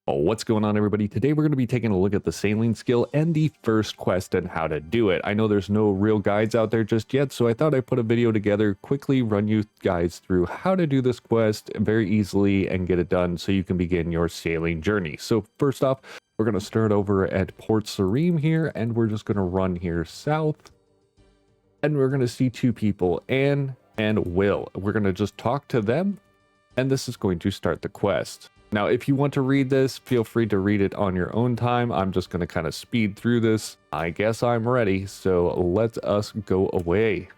Oh, what's going on, everybody? Today we're going to be taking a look at the sailing skill and the first quest and how to do it. I know there's no real guides out there just yet, so I thought I'd put a video together, quickly run you guys through how to do this quest very easily and get it done so you can begin your sailing journey. So first off, we're going to start over at Port Sarim here, and we're just going to run here south. And we're going to see two people, Anne and Will. We're going to just talk to them, and this is going to start the quest. Now, if you want to read this, feel free to read it on your own time. I'm just going to kind of speed through this. I guess I'm ready, so let us go away.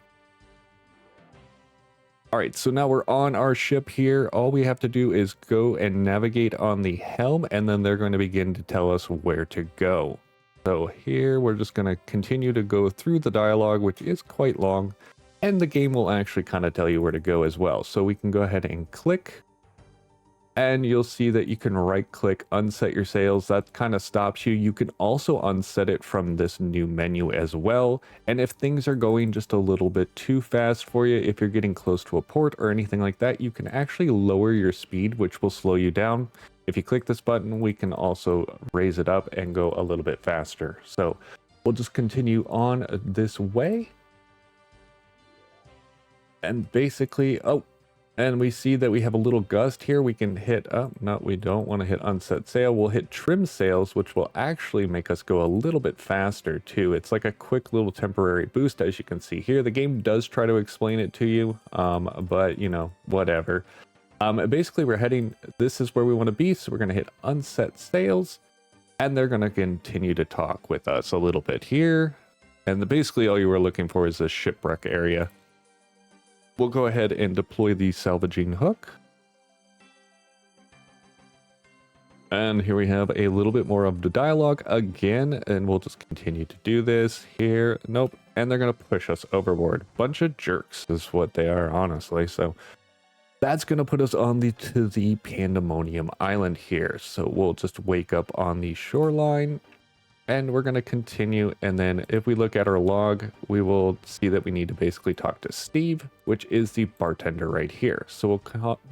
All right, so now we're on our ship here. All we have to do is go and navigate on the helm, and then they're going to begin to tell us where to go. So here, we're just going to continue to go through the dialogue, which is quite long, and the game will actually kind of tell you where to go as well. So we can go ahead and click. And you'll see that you can right click, unset your sails. That kind of stops you. You can also unset it from this new menu as well. And if things are going just a little bit too fast for you, if you're getting close to a port or anything like that, you can actually lower your speed, which will slow you down. If you click this button, we can also raise it up and go a little bit faster. So we'll just continue on this way. And basically, and we see that we have a little gust here. We can hit no, we don't want to hit unset sail. We'll hit trim sails, which will actually make us go a little bit faster too. It's like a quick little temporary boost, as you can see here. The game does try to explain it to you, but you know, whatever. Basically, we're heading, this is where we want to be. So we're going to hit unset sails, and they're going to continue to talk with us a little bit here. And basically all you were looking for is this shipwreck area. We'll go ahead and deploy the salvaging hook. And here we have a little bit more of the dialogue again, and we'll just continue to do this here. Nope. And they're going to push us overboard. Bunch of jerks is what they are, honestly. So that's going to put us on to the Pandemonium Island here. So we'll just wake up on the shoreline. And we're going to continue, and then if we look at our log, we will see that we need to basically talk to Steve, which is the bartender right here. So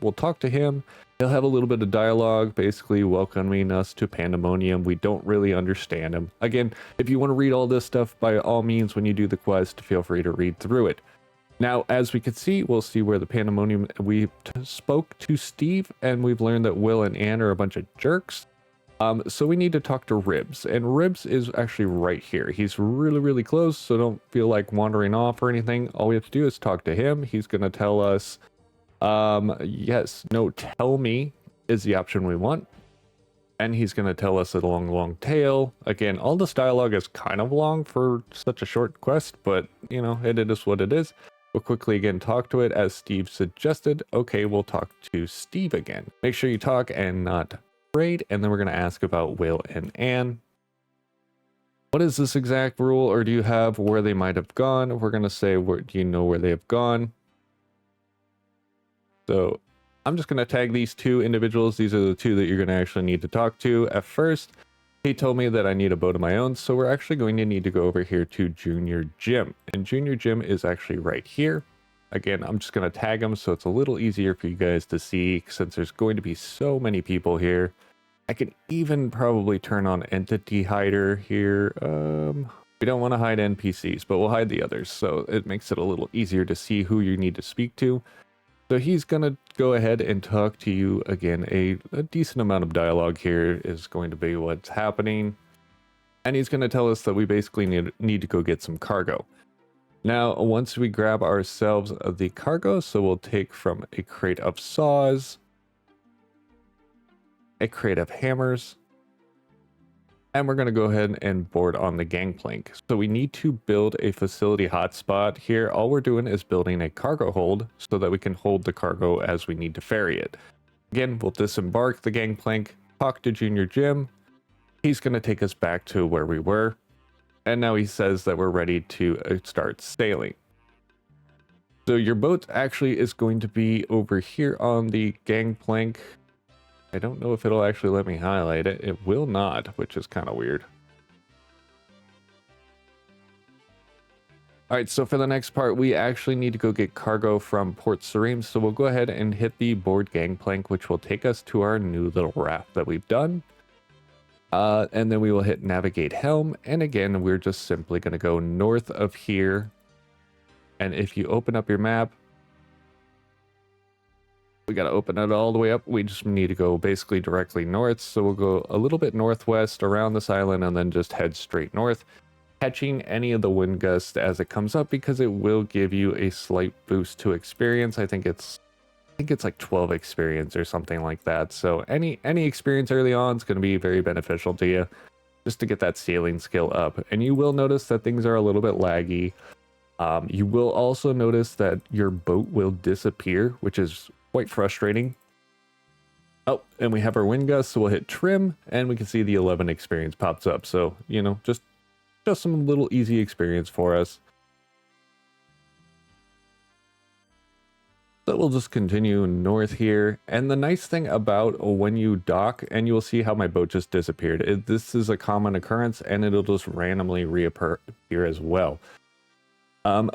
we'll talk to him. He'll have a little bit of dialogue, basically welcoming us to Pandemonium. We don't really understand him. Again, if you want to read all this stuff, by all means, when you do the quest, feel free to read through it. Now, as we can see, we'll see where the Pandemonium, we spoke to Steve, and we've learned that Will and Anne are a bunch of jerks. So we need to talk to Ribs, and Ribs is actually right here. He's really, really close, so don't feel like wandering off or anything. All we have to do is talk to him. He's going to tell us, yes, no, tell me is the option we want. And he's going to tell us a long, long tale. Again, all this dialogue is kind of long for such a short quest, but, you know, it is what it is. We'll quickly again talk to it as Steve suggested. Okay, we'll talk to Steve again. Make sure you talk and not and then we're going to ask about Will and Anne. What is this exact rule, or do you have where they might have gone? We're going to say, do you know where they have gone? So I'm just going to tag these two individuals. These are the two that you're going to actually need to talk to. At first, he told me that I need a boat of my own, so we're actually going to need to go over here to Junior Jim. And Junior Jim is actually right here. Again, I'm just going to tag them so it's a little easier for you guys to see, since there's going to be so many people here. I can even probably turn on Entity Hider here. We don't want to hide NPCs, but we'll hide the others, so it makes it a little easier to see who you need to speak to. So he's going to go ahead and talk to you again. A decent amount of dialogue here is going to be what's happening. And he's going to tell us that we basically need to go get some cargo. Now, once we grab ourselves the cargo, so we'll take from a crate of saws, a crate of hammers, and we're going to go ahead and board on the gangplank. So we need to build a facility hotspot here. All we're doing is building a cargo hold so that we can hold the cargo as we need to ferry it. Again, we'll disembark the gangplank, talk to Junior Jim. He's going to take us back to where we were. And now he says that we're ready to start sailing. So your boat actually is going to be over here on the gangplank. I don't know if it'll actually let me highlight it. It will not, which is kind of weird. All right, so for the next part, we actually need to go get cargo from Port Sarim. So we'll go ahead and hit the board gangplank, which will take us to our new little raft that we've done. And then we will hit navigate helm. And again, we're just simply going to go north of here. And if you open up your map, we got to open it all the way up. We just need to go basically directly north. So we'll go a little bit northwest around this island and then just head straight north, catching any of the wind gusts as it comes up, because it will give you a slight boost to experience. I think it's like 12 experience or something like that. So any experience early on is going to be very beneficial to you, just to get that sailing skill up. And you will notice that things are a little bit laggy. You will also notice that your boat will disappear, which is quite frustrating. Oh, and we have our wind gust, so we'll hit trim, and we can see the 11 experience pops up. So, you know, just some little easy experience for us. So we'll just continue north here. And the nice thing about when you dock, and you'll see how my boat just disappeared. This is a common occurrence, and it'll just randomly reappear as well.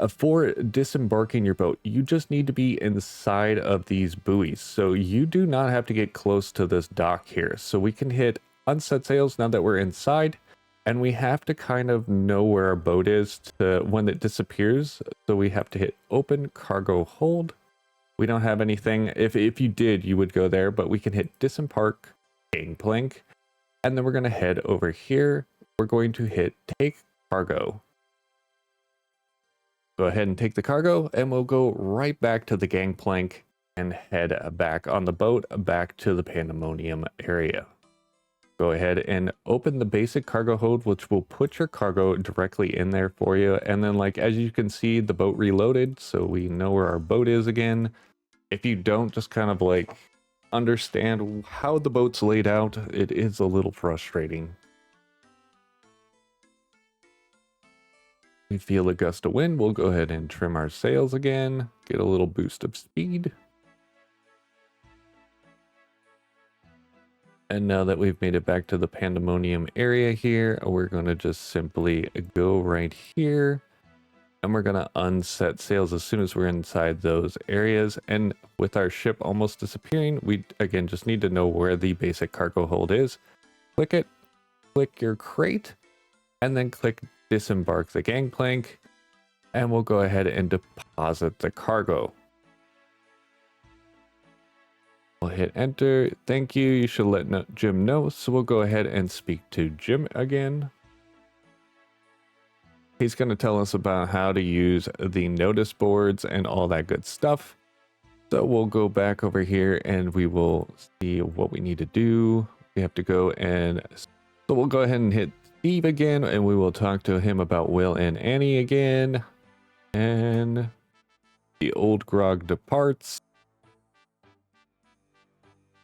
For disembarking your boat, you just need to be inside of these buoys. So you do not have to get close to this dock here. So we can hit unset sails now that we're inside, and we have to kind of know where our boat is to when it disappears. So we have to hit open cargo hold. We don't have anything. If you did, you would go there, but we can hit disembark gangplank, and then we're going to head over here. We're going to hit take cargo. Go ahead and take the cargo, and we'll go right back to the gangplank and head back on the boat back to the Pandemonium area. Go ahead and open the basic cargo hold, which will put your cargo directly in there for you. And then, like, as you can see, the boat reloaded, so we know where our boat is again. If you don't just kind of like understand how the boat's laid out, it is a little frustrating. We feel a gust of wind. We'll go ahead and trim our sails again, get a little boost of speed. And now that we've made it back to the Pandemonium area here, we're going to just simply go right here, and we're going to unset sails as soon as we're inside those areas. And with our ship almost disappearing, we again just need to know where the basic cargo hold is. Click it, click your crate, and then click disembark the gangplank, and we'll go ahead and deposit the cargo. We'll hit enter. Thank you. You should let Jim know. So we'll go ahead and speak to Jim again. He's going to tell us about how to use the notice boards and all that good stuff. So we'll go back over here and we will see what we need to do. We have to go and so we'll go ahead and hit Steve again, and we will talk to him about Will and Annie again. And the old grog departs.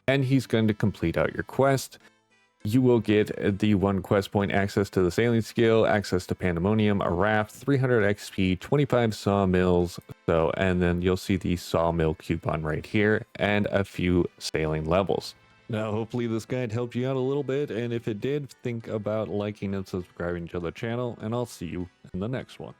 And he's going to complete out your quest. You will get the 1 quest point, access to the sailing skill, access to Pandemonium, a raft, 300 XP, 25 sawmills. So, and then you'll see the sawmill coupon right here and a few sailing levels. Now, hopefully this guide helped you out a little bit, and if it did, think about liking and subscribing to the channel, and I'll see you in the next one.